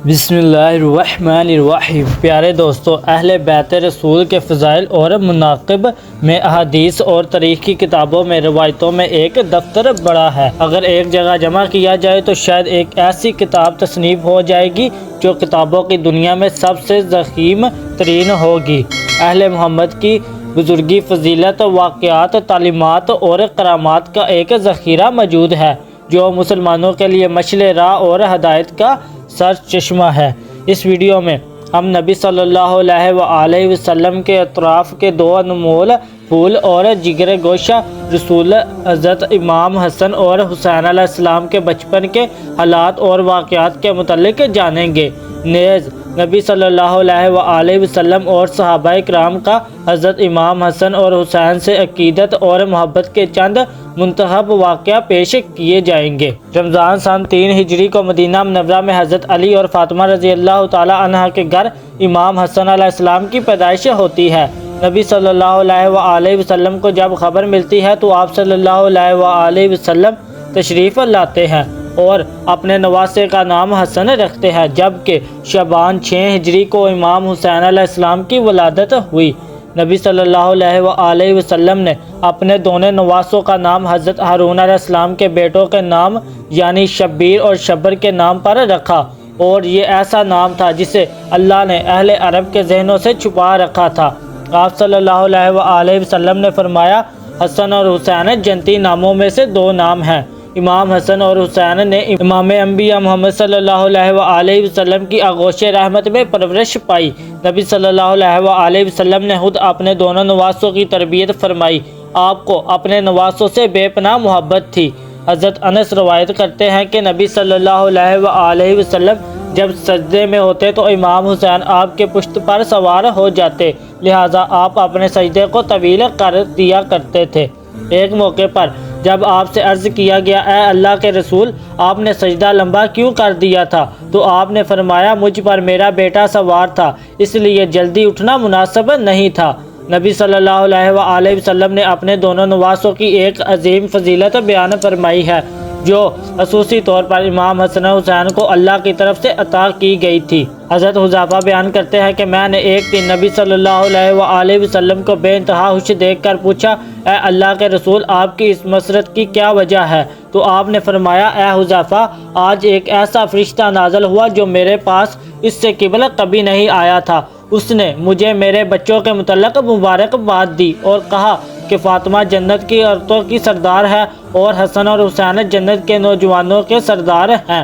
بسم اللہ الرحمن الرحیم۔ پیارے دوستو، اہل بیت رسول کے فضائل اور مناقب میں احادیث اور تاریخ کی کتابوں میں روایتوں میں ایک دفتر بڑا ہے۔ اگر ایک جگہ جمع کیا جائے تو شاید ایک ایسی کتاب تصنیف ہو جائے گی جو کتابوں کی دنیا میں سب سے ضخیم ترین ہوگی۔ اہل محمد کی بزرگی، فضیلت، واقعات، تعلیمات اور کرامات کا ایک ذخیرہ موجود ہے جو مسلمانوں کے لیے مشعل راہ اور ہدایت کا سر چشمہ ہے۔ اس ویڈیو میں ہم نبی صلی اللہ علیہ وآلہ وسلم کے اطراف کے دو انمول پھول اور جگر گوشہ رسول حضرت امام حسن اور حسین علیہ السلام کے بچپن کے حالات اور واقعات کے متعلق جانیں گے۔ نیز نبی صلی اللہ علیہ وآلہ وسلم اور صحابہ کرام کا حضرت امام حسن اور حسین سے عقیدت اور محبت کے چند منتخب واقعہ پیش کیے جائیں گے۔ رمضان سن 3 ہجری کو مدینہ منورہ میں حضرت علی اور فاطمہ رضی اللہ تعالی عنہ کے گھر امام حسن علیہ السلام کی پیدائش ہوتی ہے۔ نبی صلی اللہ علیہ وآلہ وسلم کو جب خبر ملتی ہے تو آپ صلی اللہ علیہ وآلہ وسلم تشریف لاتے ہیں اور اپنے نواسے کا نام حسن رکھتے ہیں، جبکہ شعبان 6 ہجری کو امام حسین علیہ السلام کی ولادت ہوئی۔ نبی صلی اللہ علیہ وآلہ وسلم نے اپنے دونوں نواسوں کا نام حضرت ہارون علیہ السلام کے بیٹوں کے نام یعنی شبیر اور شبر کے نام پر رکھا، اور یہ ایسا نام تھا جسے اللہ نے اہل عرب کے ذہنوں سے چھپا رکھا تھا۔ آپ صلی اللہ علیہ وآلہ وسلم نے فرمایا، حسن اور حسین جنتی ناموں میں سے 2 نام ہیں۔ امام حسن اور حسین نے امام انبیاء محمد صلی اللہ علیہ وآلہ وسلم کی آغوش رحمت میں پرورش پائی۔ نبی صلی اللہ علیہ وآلہ وسلم نے خود اپنے دونوں نواسوں کی تربیت فرمائی۔ آپ کو اپنے نواسوں سے بے پناہ محبت تھی۔ حضرت انس روایت کرتے ہیں کہ نبی صلی اللہ علیہ وآلہ وسلم جب سجدے میں ہوتے تو امام حسین آپ کے پشت پر سوار ہو جاتے، لہٰذا آپ اپنے سجدے کو طویل کر دیا کرتے تھے۔ ایک موقع پر جب آپ سے عرض کیا گیا، اے اللہ کے رسول، آپ نے سجدہ لمبا کیوں کر دیا تھا؟ تو آپ نے فرمایا، مجھ پر میرا بیٹا سوار تھا، اس لیے جلدی اٹھنا مناسب نہیں تھا۔ نبی صلی اللہ علیہ وآلہ وسلم نے اپنے دونوں نواسوں کی ایک عظیم فضیلت بیان فرمائی ہے جو خصوصی طور پر امام حسن حسین کو اللہ کی طرف سے عطا کی گئی تھی۔ حضرت حذیفہ بیان کرتے ہیں کہ میں نے ایک دن نبی صلی اللہ علیہ وآلہ وسلم کو بے انتہا خوش دیکھ کر پوچھا، اے اللہ کے رسول، آپ کی اس مسرت کی کیا وجہ ہے؟ تو آپ نے فرمایا، اے حذیفہ، آج ایک ایسا فرشتہ نازل ہوا جو میرے پاس اس سے قبل کبھی نہیں آیا تھا۔ اس نے مجھے میرے بچوں کے متعلق مبارکباد دی اور کہا کہ فاطمہ جنت کی عورتوں کی سردار ہے اور حسن اور حسین جنت کے نوجوانوں کے سردار ہیں۔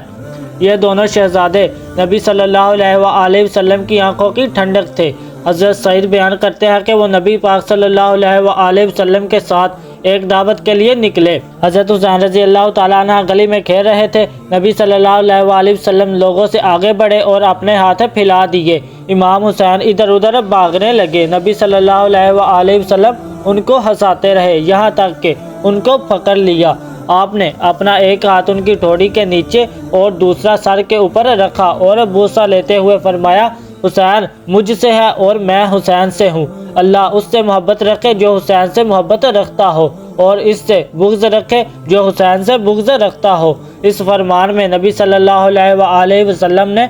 یہ دونوں شہزادے نبی صلی اللہ علیہ وآلہ وسلم کی آنکھوں کی ٹھنڈک تھے۔ حضرت سعید بیان کرتے ہیں کہ وہ نبی پاک صلی اللہ علیہ وآلہ وسلم کے ساتھ ایک دعوت کے لیے نکلے۔ حضرت حسین رضی اللہ تعالیٰ عنہ گلی میں کھیل رہے تھے۔ نبی صلی اللہ علیہ وآلہ وسلم لوگوں سے آگے بڑھے اور اپنے ہاتھ پھیلا دیے۔ امام حسین ادھر ادھر بھاگنے لگے۔ نبی صلی اللہ علیہ وآلہ وسلم ان کو ہنساتے رہے یہاں تک کہ ان کو پکڑ لیا۔ آپ نے اپنا ایک ہاتھ ان کی ٹھوڑی کے نیچے اور دوسرا سر کے اوپر رکھا اور بوسہ لیتے ہوئے فرمایا، حسین مجھ سے ہے اور میں حسین سے ہوں۔ اللہ اس سے محبت رکھے جو حسین سے محبت رکھتا ہو، اور اس سے بغض رکھے جو حسین سے بغض رکھتا ہو۔ اس فرمان میں نبی صلی اللہ علیہ وآلہ وسلم نے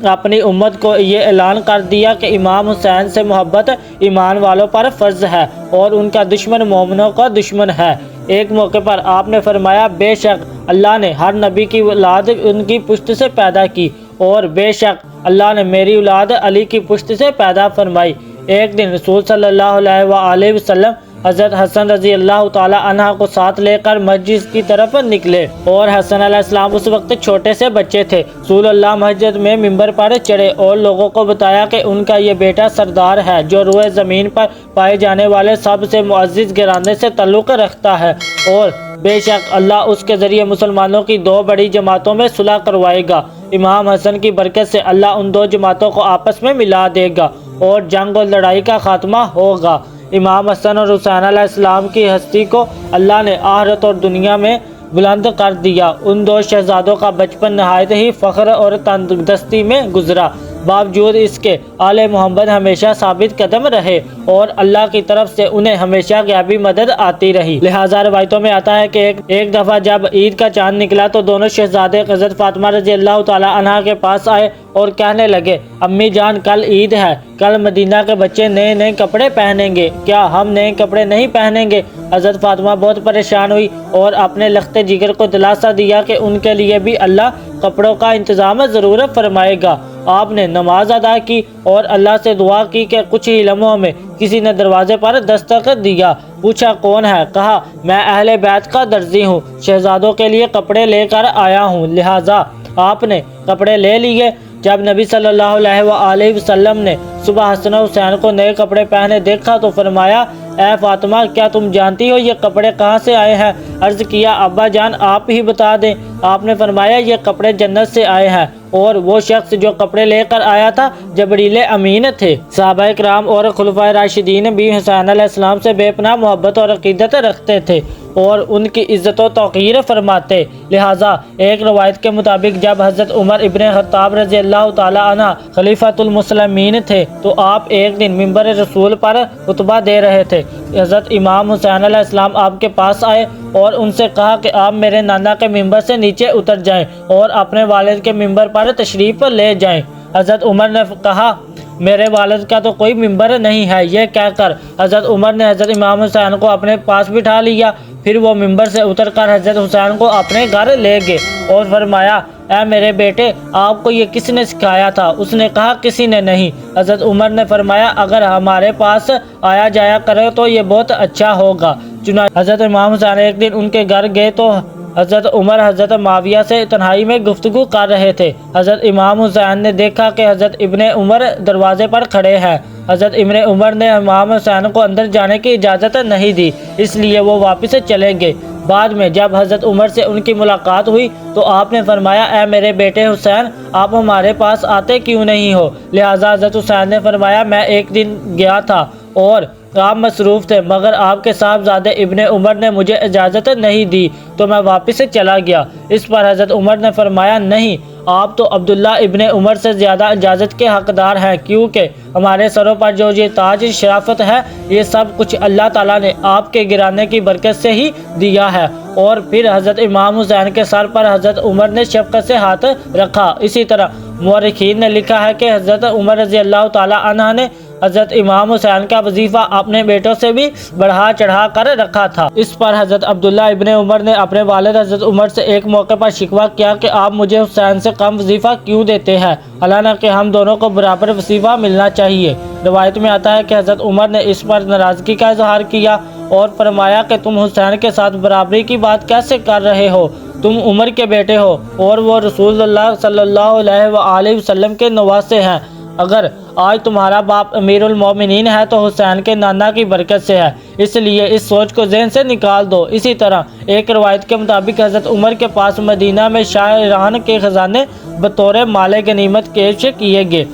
اپنی امت کو یہ اعلان کر دیا کہ امام حسین سے محبت ایمان والوں پر فرض ہے اور ان کا دشمن مومنوں کا دشمن ہے۔ ایک موقع پر آپ نے فرمایا، بے شک اللہ نے ہر نبی کی اولاد ان کی پشت سے پیدا کی، اور بے شک اللہ نے میری اولاد علی کی پشت سے پیدا فرمائی۔ ایک دن رسول صلی اللہ علیہ وآلہ وسلم حضرت حسن رضی اللہ تعالی عنہ کو ساتھ لے کر مسجد کی طرف نکلے، اور حسن علیہ السلام اس وقت چھوٹے سے بچے تھے۔ رسول اللہ مسجد میں ممبر پر چڑھے اور لوگوں کو بتایا کہ ان کا یہ بیٹا سردار ہے جو روئے زمین پر پائے جانے والے سب سے معزز گھرانے سے تعلق رکھتا ہے، اور بے شک اللہ اس کے ذریعے مسلمانوں کی 2 بڑی جماعتوں میں صلح کروائے گا۔ امام حسن کی برکت سے اللہ ان 2 جماعتوں کو آپس میں ملا دے گا اور جنگ اور لڑائی کا خاتمہ ہوگا۔ امام حسن اور حسین علیہ السلام کی ہستی کو اللہ نے آخرت اور دنیا میں بلند کر دیا۔ ان 2 شہزادوں کا بچپن نہایت ہی فخر اور تندرستی میں گزرا۔ باوجود اس کے آل محمد ہمیشہ ثابت قدم رہے اور اللہ کی طرف سے انہیں ہمیشہ غیبی مدد آتی رہی۔ لہٰذا روایتوں میں آتا ہے کہ ایک دفعہ جب عید کا چاند نکلا تو دونوں شہزادے حضرت فاطمہ رضی اللہ تعالی عنہا کے پاس آئے اور کہنے لگے، امی جان کل عید ہے، کل مدینہ کے بچے نئے نئے کپڑے پہنیں گے، کیا ہم نئے کپڑے نہیں پہنیں گے؟ حضرت فاطمہ بہت پریشان ہوئی اور اپنے لخت جگر کو دلاسا دیا کہ ان کے لیے بھی اللہ کپڑوں کا انتظام ضرور فرمائے گا۔ آپ نے نماز ادا کی اور اللہ سے دعا کی کہ کچھ ہی لمحوں میں کسی نے دروازے پر دستک دیا۔ پوچھا کون ہے؟ کہا میں اہل بیت کا درزی ہوں، شہزادوں کے لیے کپڑے لے کر آیا ہوں۔ لہٰذا آپ نے کپڑے لے لیے۔ جب نبی صلی اللہ علیہ وآلہ وسلم نے صبح حسن و حسین کو نئے کپڑے پہنے دیکھا تو فرمایا، اے فاطمہ کیا تم جانتی ہو یہ کپڑے کہاں سے آئے ہیں؟ عرض کیا ابا جان آپ ہی بتا دیں۔ آپ نے فرمایا یہ کپڑے جنت سے آئے ہیں اور وہ شخص جو کپڑے لے کر آیا تھا جبریل امین تھے۔ صحابہ کرام اور خلفائے راشدین بھی حسین علیہ السلام سے بے پناہ محبت اور عقیدت رکھتے تھے اور ان کی عزت و توقیر فرماتے۔ لہٰذا ایک روایت کے مطابق جب حضرت عمر ابن خطاب رضی اللہ تعالی عنہ خلیفۃ المسلمین تھے تو آپ ایک دن منبر رسول پر خطبہ دے رہے تھے۔ حضرت امام حسین علیہ السلام آپ کے پاس آئے اور ان سے کہا کہ آپ میرے نانا کے ممبر سے نیچے اتر جائیں اور اپنے والد کے ممبر پر تشریف لے جائیں۔ حضرت عمر نے کہا میرے والد کا تو کوئی ممبر نہیں ہے۔ یہ کہہ کر حضرت عمر نے حضرت امام حسین کو اپنے پاس بٹھا لیا، پھر وہ ممبر سے اتر کر حضرت حسین کو اپنے گھر لے گئے اور فرمایا، اے میرے بیٹے آپ کو یہ کس نے سکھایا تھا؟ اس نے کہا کسی نے نہیں۔ حضرت عمر نے فرمایا اگر ہمارے پاس آیا جایا کرے تو یہ بہت اچھا ہوگا۔ چنانچہ حضرت امام حسین ایک دن ان کے گھر گئے تو حضرت عمر حضرت معاویہ سے تنہائی میں گفتگو کر رہے تھے۔ حضرت امام حسین نے دیکھا کہ حضرت ابن عمر دروازے پر کھڑے ہیں۔ حضرت ابن عمر نے امام حسین کو اندر جانے کی اجازت نہیں دی، اس لیے وہ واپس چلے گئے۔ بعد میں جب حضرت عمر سے ان کی ملاقات ہوئی تو آپ نے فرمایا، اے میرے بیٹے حسین آپ ہمارے پاس آتے کیوں نہیں ہو؟ لہٰذا حضرت حسین نے فرمایا میں ایک دن گیا تھا اور آپ مصروف تھے، مگر آپ کے صاحبزادے ابن عمر نے مجھے اجازت نہیں دی تو میں واپس چلا گیا۔ اس پر حضرت عمر نے فرمایا نہیں، آپ تو عبداللہ ابن عمر سے زیادہ اجازت کے حقدار ہیں، کیونکہ ہمارے سروں پر جو یہ تاج شرافت ہے یہ سب کچھ اللہ تعالیٰ نے آپ کے گرانے کی برکت سے ہی دیا ہے۔ اور پھر حضرت امام حسین کے سر پر حضرت عمر نے شفقت سے ہاتھ رکھا۔ اسی طرح مورخین نے لکھا ہے کہ حضرت عمر رضی اللہ تعالی عنہ نے حضرت امام حسین کا وظیفہ اپنے بیٹوں سے بھی بڑھا چڑھا کر رکھا تھا۔ اس پر حضرت عبداللہ ابن عمر نے اپنے والد حضرت عمر سے ایک موقع پر شکوہ کیا کہ آپ مجھے حسین سے کم وظیفہ کیوں دیتے ہیں، حالانکہ ہم دونوں کو برابر وظیفہ ملنا چاہیے۔ روایت میں آتا ہے کہ حضرت عمر نے اس پر ناراضگی کا اظہار کیا اور فرمایا کہ تم حسین کے ساتھ برابری کی بات کیسے کر رہے ہو؟ تم عمر کے بیٹے ہو اور وہ رسول اللہ صلی اللہ علیہ وآلہ وسلم کے نواسے ہیں۔ اگر آج تمہارا باپ امیر المومنین ہے تو حسین کے نانا کی برکت سے ہے، اس لیے اس سوچ کو ذہن سے نکال دو۔ اسی طرح ایک روایت کے مطابق حضرت عمر کے پاس مدینہ میں شاہ ایران کے خزانے بطور مال غنیمت پیش کیے گئے۔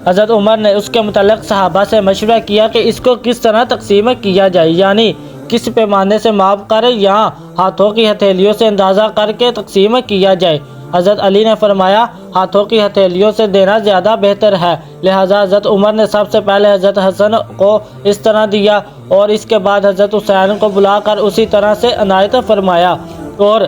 حضرت عمر نے اس کے متعلق صحابہ سے مشورہ کیا کہ اس کو کس طرح تقسیم کیا جائے، یعنی کس پیمانے سے ماپ کر یا ہاتھوں کی ہتھیلیوں سے اندازہ کر کے تقسیم کیا جائے۔ حضرت علی نے فرمایا ہاتھوں کی ہتھیلیوں سے دینا زیادہ بہتر ہے۔ لہٰذا حضرت عمر نے سب سے پہلے حضرت حسن کو اس طرح دیا اور اس کے بعد حضرت حسین کو بلا کر اسی طرح سے عنایت فرمایا اور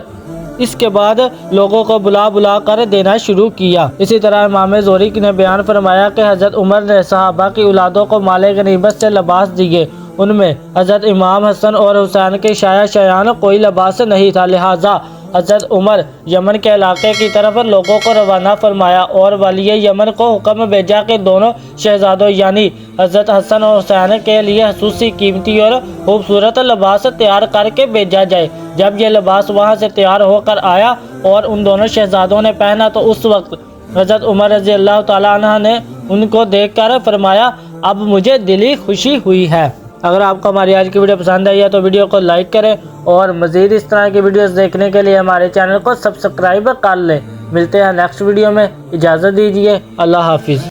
اس کے بعد لوگوں کو بلا کر دینا شروع کیا۔ اسی طرح امام زہری نے بیان فرمایا کہ حضرت عمر نے صحابہ کی اولادوں کو مال غنیمت سے لباس دیے، ان میں حضرت امام حسن اور حسین کے شایان کوئی لباس نہیں تھا۔ لہٰذا حضرت عمر یمن کے علاقے کی طرف لوگوں کو روانہ فرمایا اور ولی یمن کو حکم بھیجا کہ دونوں شہزادوں یعنی حضرت حسن اور حسین کے لیے خصوصی قیمتی اور خوبصورت لباس تیار کر کے بھیجا جائے۔ جب یہ لباس وہاں سے تیار ہو کر آیا اور ان دونوں شہزادوں نے پہنا تو اس وقت حضرت عمر رضی اللہ تعالیٰ عنہ نے ان کو دیکھ کر فرمایا اب مجھے دلی خوشی ہوئی ہے۔ اگر آپ کو ہماری آج کی ویڈیو پسند آئی ہے تو ویڈیو کو لائک کریں اور مزید اس طرح کی ویڈیوز دیکھنے کے لیے ہمارے چینل کو سبسکرائب کر لیں۔ ملتے ہیں نیکسٹ ویڈیو میں، اجازت دیجیے، اللہ حافظ۔